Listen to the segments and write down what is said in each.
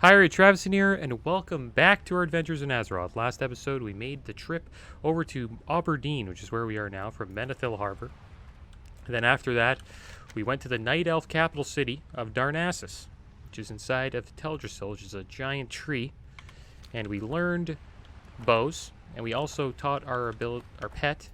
Hi, Travison here, and welcome back to our adventures in Azeroth. Last episode, we made the trip over to Aberdeen, which is where we are now, from Menethil Harbor. And then after that, we went to the Night Elf capital city of Darnassus, which is inside of Teldrassil, which is a giant tree. And we learned bows, and we also taught our pet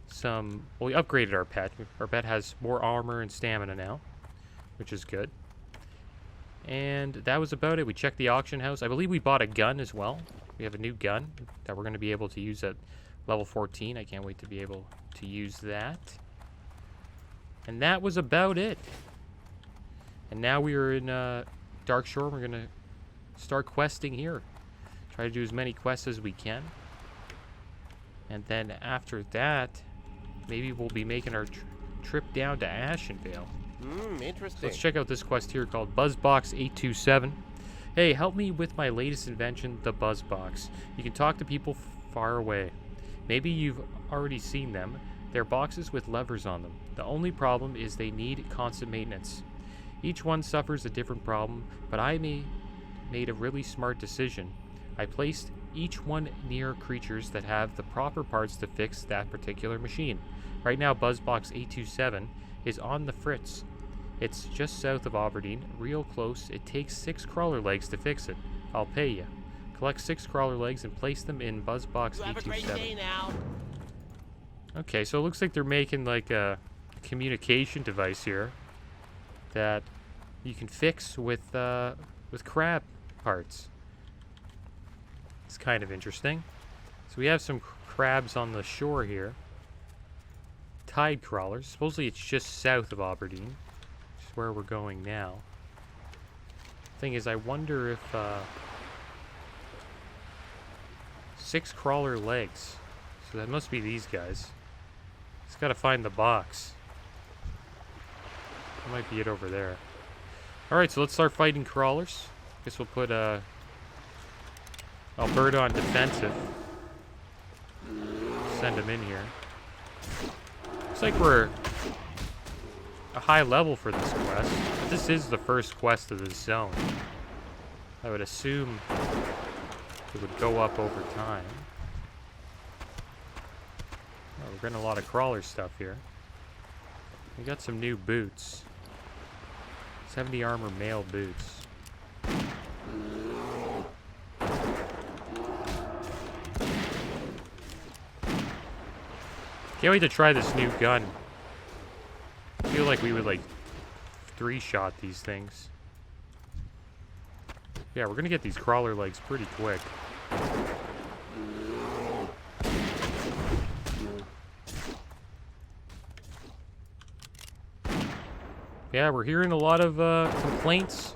some... Well, we upgraded our pet. Our pet has more armor and stamina now, which is good. And that was about it. We checked the auction house. I believe we bought a gun as well. We have a new gun that we're going to be able to use at level 14. I can't wait to be able to use that. And that was about it. And now we are in Darkshore. We're going to start questing here. Try to do as many quests as we can. And then after that, maybe we'll be making our trip down to Ashenvale. Interesting. So let's check out this quest here called Buzzbox 827. Hey, help me with my latest invention, the Buzzbox. You can talk to people far away. Maybe you've already seen them. They're boxes with levers on them. The only problem is they need constant maintenance. Each one suffers a different problem, but I made a really smart decision. I placed each one near creatures that have the proper parts to fix that particular machine. Right now, Buzzbox 827 is on the fritz. It's just south of Aberdeen, real close. It takes 6 crawler legs to fix it. I'll pay you. Collect 6 crawler legs and place them in Buzzbox 827. Have a great day now. Okay, so it looks like they're making like a communication device here that you can fix with crab parts. It's kind of interesting. So we have some crabs on the shore here. Tide crawlers. Supposedly it's just south of Aberdeen, which is where we're going now. Thing is, I wonder if 6 crawler legs. So that must be these guys. Just gotta find the box. That might be it over there. Alright, so let's start fighting crawlers. Guess we'll put Alberta on defensive. Send him in here. Looks like we're a high level for this quest. But this is the first quest of this zone. I would assume it would go up over time. Oh, we're getting a lot of crawler stuff here. We got some new boots. 70 armor male boots. Can't wait to try this new gun. I feel like we would like 3-shot these things. Yeah, we're gonna get these crawler legs pretty quick. Yeah, we're hearing a lot of complaints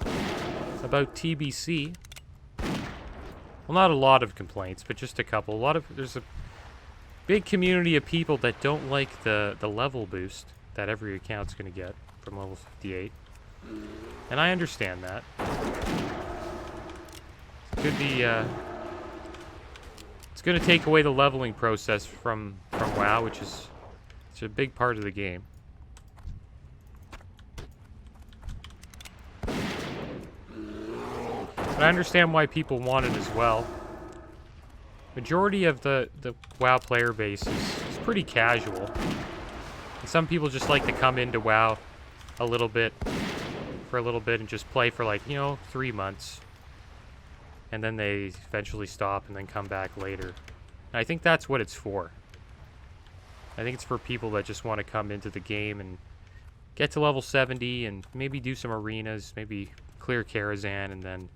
about TBC. Well, not a lot of complaints, but just a couple. There's a big community of people that don't like the level boost that every account's going to get from level 58. And I understand that. It could be, it's going to take away the leveling process from WoW, which is a big part of the game. But I understand why people want it as well. Majority of the WoW player base is pretty casual. And some people just like to come into WoW for a little bit and just play for 3 months. And then they eventually stop and then come back later. And I think that's what it's for. I think it's for people that just want to come into the game and get to level 70 and maybe do some arenas, maybe clear Karazhan and then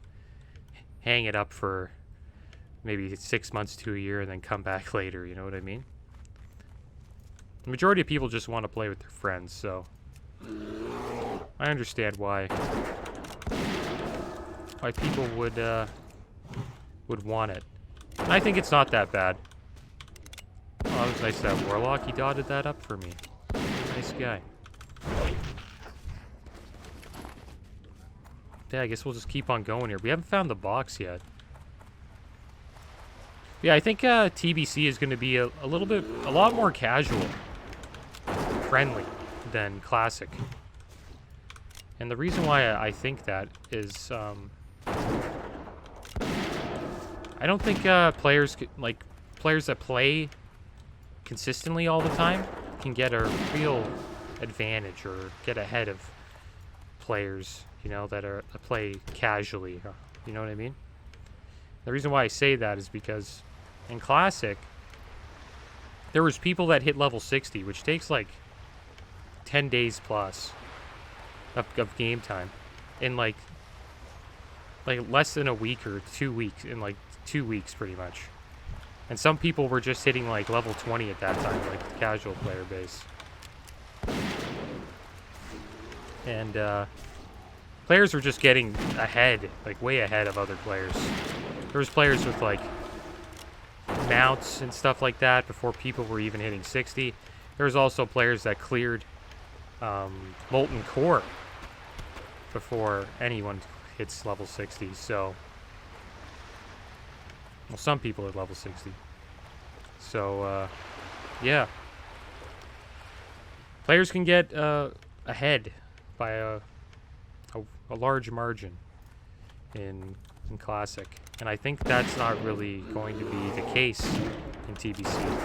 hang it up for maybe 6 months to a year and then come back later, you know what I mean? The majority of people just want to play with their friends, so I understand why people would want it. And I think it's not that bad. Oh, that was nice that Warlock, he dotted that up for me. Nice guy. Yeah, I guess we'll just keep on going here. We haven't found the box yet. Yeah, I think TBC is going to be a lot more casual, friendly than Classic. And the reason why I think that is I don't think players that play consistently all the time can get a real advantage or get ahead of players, you know, that play casually. You know what I mean? The reason why I say that is because in Classic, there was people that hit level 60, which takes like 10 days plus of game time in like less than a week or 2 weeks, in like 2 weeks pretty much. And some people were just hitting like level 20 at that time, like the casual player base. And players were just getting ahead, like way ahead of other players. There was players with like mounts and stuff like that before people were even hitting 60. There was also players that cleared Molten Core before anyone hits level 60. So, well, some people at level 60. So, yeah. Players can get ahead by a large margin in Classic. And I think that's not really going to be the case in TBC.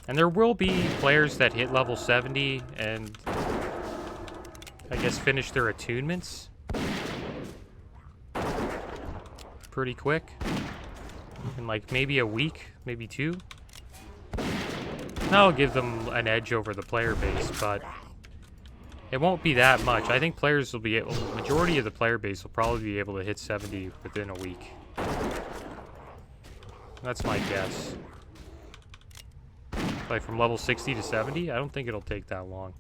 And there will be players that hit level 70 and I guess finish their attunements pretty quick. In like maybe a week, maybe 2. That'll give them an edge over the player base, but it won't be that much. I think players will be able, the majority of the player base will probably be able to hit 70 within a week. That's my guess. Like from level 60 to 70, I don't think it'll take that long.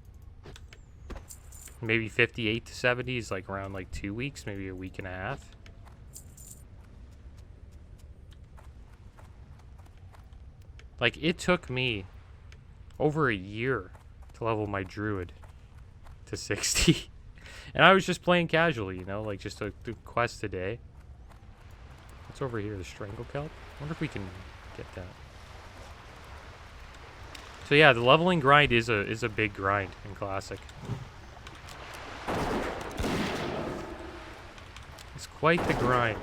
Maybe 58 to 70 is like around like 2 weeks, maybe a week and a half. Like it took me over a year to level my druid to 60. And I was just playing casually, you know, like just a quest a day. What's over here? The Strangle Kelp? I wonder if we can get that. So yeah, the leveling grind is a big grind in Classic. It's quite the grind.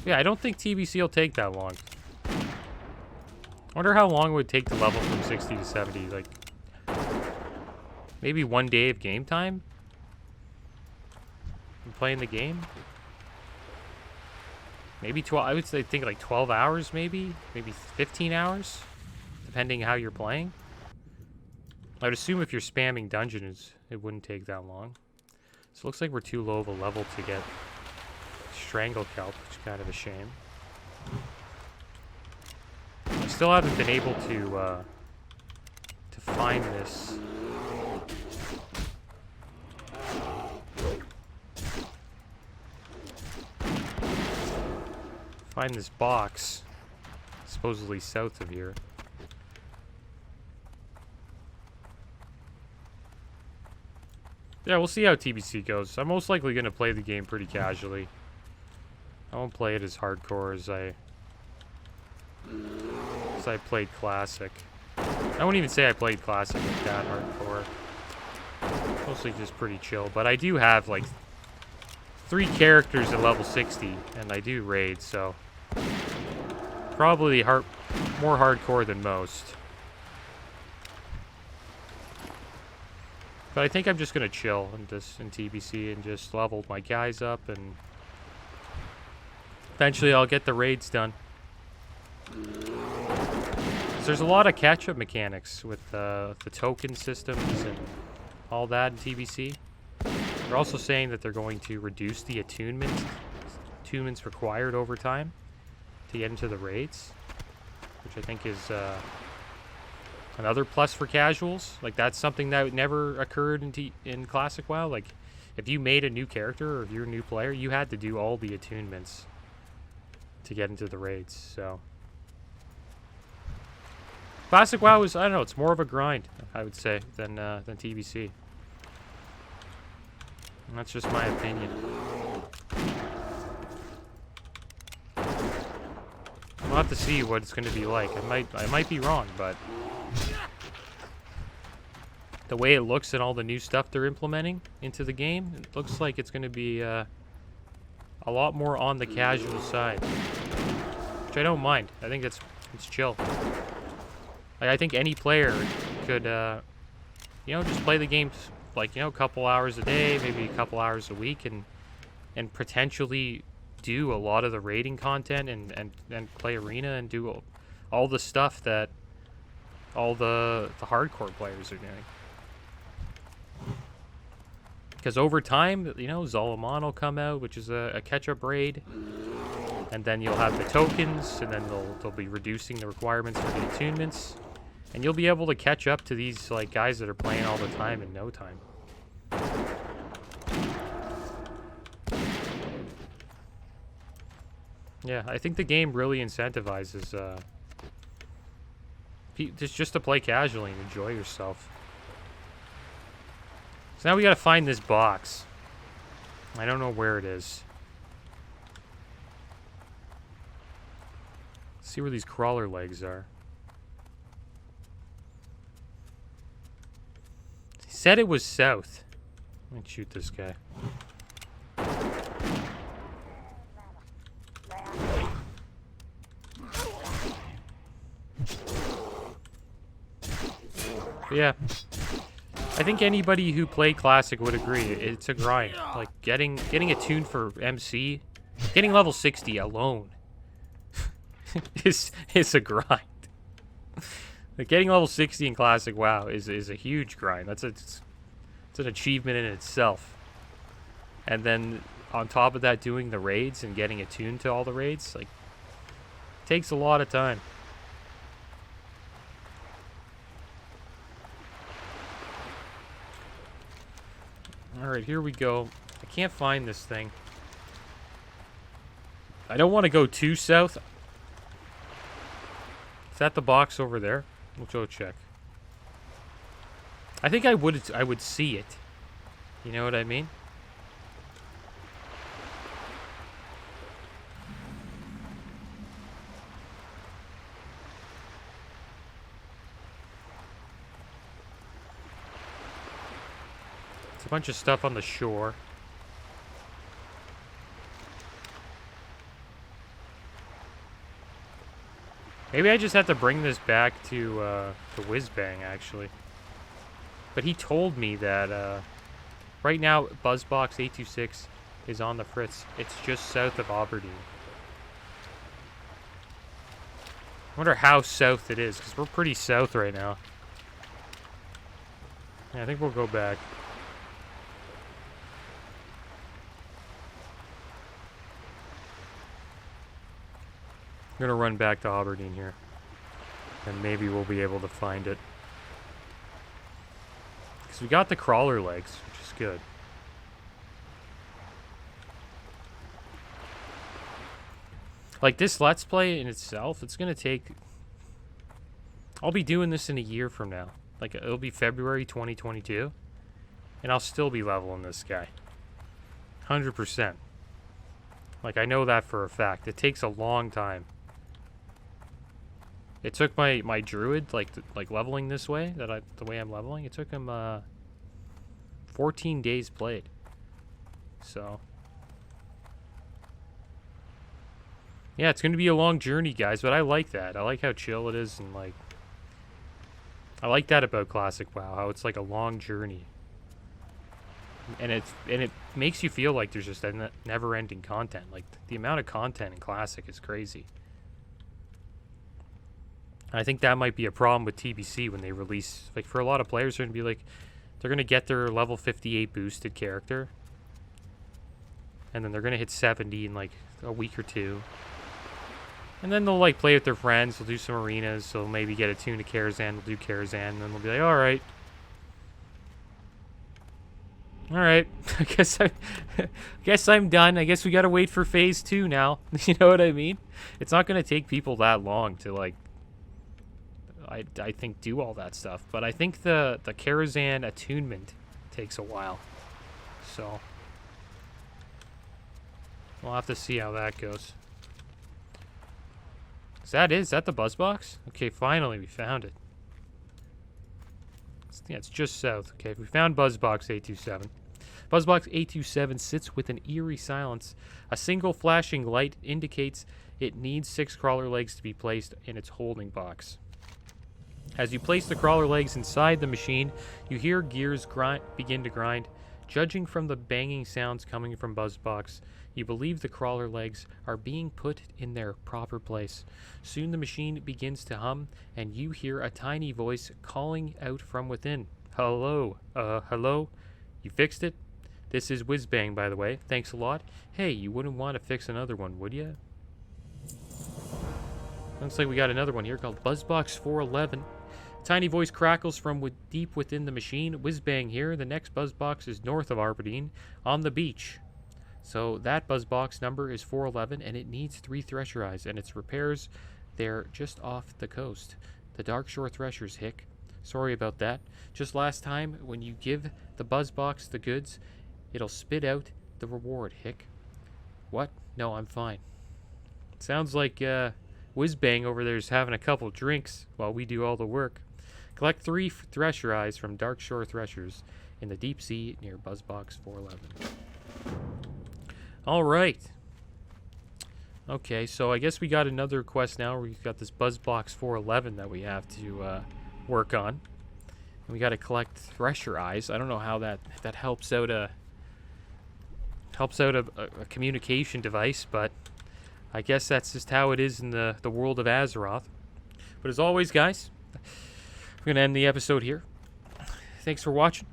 Yeah, I don't think TBC will take that long. I wonder how long it would take to level from 60 to 70. Like, maybe 1 day of game time? I'm playing the game? Maybe 12, I would say, think like 12 hours maybe? Maybe 15 hours? Depending how you're playing. I'd assume if you're spamming dungeons, it wouldn't take that long. So it looks like we're too low of a level to get Strangle Kelp, which is kind of a shame. I still haven't been able to find this. Find this box, supposedly south of here. Yeah, we'll see how TBC goes. I'm most likely going to play the game pretty casually. I won't play it as hardcore as I played Classic. I won't even say I played Classic like that hardcore. Mostly just pretty chill. But I do have like 3 characters at level 60, and I do raid, so probably more hardcore than most. But I think I'm just gonna chill in TBC and just level my guys up, and eventually I'll get the raids done. There's a lot of catch-up mechanics with the token systems and all that in TBC. They're also saying that they're going to reduce the attunements required over time to get into the raids, which I think is another plus for casuals. Like, that's something that never occurred in Classic WoW. Like, if you made a new character or if you're a new player, you had to do all the attunements to get into the raids. So Classic WoW is, I don't know, it's more of a grind, I would say, than TBC. And that's just my opinion. We'll have to see what it's going to be like. I might be wrong, but the way it looks and all the new stuff they're implementing into the game, it looks like it's going to be a lot more on the casual side, which I don't mind. I think it's chill. Like, I think any player could, you know, just play the games like, you know, a couple hours a day, maybe a couple hours a week, and potentially do a lot of the raiding content and play arena and do all the stuff that all the hardcore players are doing. Because over time, you know, Zalaman will come out, which is a catch-up raid, and then you'll have the tokens, and then they'll be reducing the requirements for the attunements, and you'll be able to catch up to these like guys that are playing all the time in no time. Yeah, I think the game really incentivizes just to play casually and enjoy yourself. So now we gotta find this box. I don't know where it is. Let's see where these crawler legs are. He said it was south. Let me shoot this guy. But yeah, I think anybody who played Classic would agree. It's a grind. Like getting attuned for MC, getting level 60 alone is a grind. Like getting level 60 in Classic WoW is a huge grind. It's an achievement in itself. And then on top of that, doing the raids and getting attuned to all the raids, like, takes a lot of time. Alright, here we go. I can't find this thing. I don't want to go too south. Is that the box over there? We'll go check. I think I would see it. You know what I mean? A bunch of stuff on the shore. Maybe I just have to bring this back to Whizbang, actually. But he told me that right now Buzzbox 826 is on the fritz. It's just south of Aberdeen. I wonder how south it is, because we're pretty south right now. Yeah, I think we'll go back. I'm gonna run back to Aberdeen here, and maybe we'll be able to find it. Because we got the crawler legs, which is good. Like, this Let's Play in itself, it's gonna take... I'll be doing this in a year from now. Like, it'll be February 2022, and I'll still be leveling this guy. 100%. Like, I know that for a fact. It takes a long time. It took my druid, like leveling this way, the way I'm leveling, it took him 14 days played. So yeah, it's gonna be a long journey, guys, but I like that. I like how chill it is, and like I like that about Classic WoW, how it's like a long journey. And it makes you feel like there's just a never-ending content. Like, the amount of content in Classic is crazy. I think that might be a problem with TBC when they release, like, for a lot of players, they're going to be like, they're going to get their level 58 boosted character, and then they're going to hit 70 in, like, a week or two. And then they'll, like, play with their friends, they'll do some arenas, they'll maybe get attuned to Karazhan, they'll do Karazhan, and then they'll be like, alright. Alright, I guess I'm done. I guess we gotta wait for phase 2 now. You know what I mean? It's not gonna take people that long to, like, I think, do all that stuff. But I think the Karazhan attunement takes a while. So we'll have to see how that goes. Is that the Buzzbox? Okay, finally we found it. It's just south. Okay, we found Buzzbox 827. Buzzbox 827 sits with an eerie silence. A single flashing light indicates it needs 6 crawler legs to be placed in its holding box. As you place the crawler legs inside the machine, you hear gears begin to grind. Judging from the banging sounds coming from Buzzbox, you believe the crawler legs are being put in their proper place. Soon the machine begins to hum, and you hear a tiny voice calling out from within. Hello? Hello? You fixed it? This is Whizbang, by the way. Thanks a lot. Hey, you wouldn't want to fix another one, would ya? Looks like we got another one here called Buzzbox 411. Tiny voice crackles from deep within the machine. Whizbang here. The next Buzzbox is north of Aberdeen, on the beach. So that Buzzbox number is 411, and it needs 3 Thresher Eyes, and its repairs, they're just off the coast. The Darkshore Threshers, hick. Sorry about that. Just last time, when you give the Buzzbox the goods, it'll spit out the reward, hick. What? No, I'm fine. Sounds like Whizbang over there is having a couple drinks while we do all the work. Collect 3 Thresher Eyes from Darkshore Threshers in the deep sea near Buzzbox 411. All right. Okay, so I guess we got another quest now. We've got this Buzzbox 411 that we have to work on. And we got to collect Thresher Eyes. I don't know how that helps out a communication device, but I guess that's just how it is in the world of Azeroth. But as always, guys, we're going to end the episode here. Thanks for watching.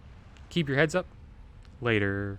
Keep your heads up. Later.